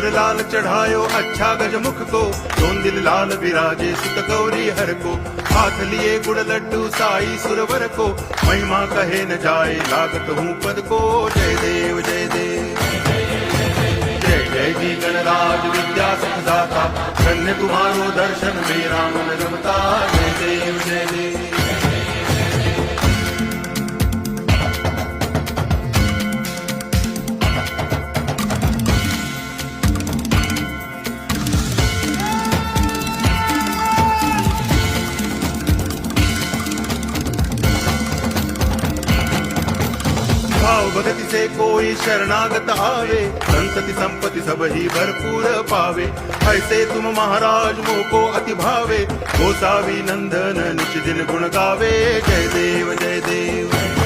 सिर लाल चढ़ायो अच्छा गजमुख को, दोन दिल लाल विराजे सुत गौरी हर को। हाथ लिए गुड़ लड्डू साई सुरवर को, महिमा कहे न जाए लागत हूँ पद को। जय देव जय देव जय जय जी गणराज विद्या सुखदाता, धन्य तुम्हारो दर्शन मेरा मन रमता। जय देव जय देव भाव भगति से कोई शरणागत आवे, संतति संपत्ति सब ही भरपूर पावे। ऐसे तुम महाराज मोको अति भावे, गोसावी नंदन निच दिन गुण गावे। जय देव जय देव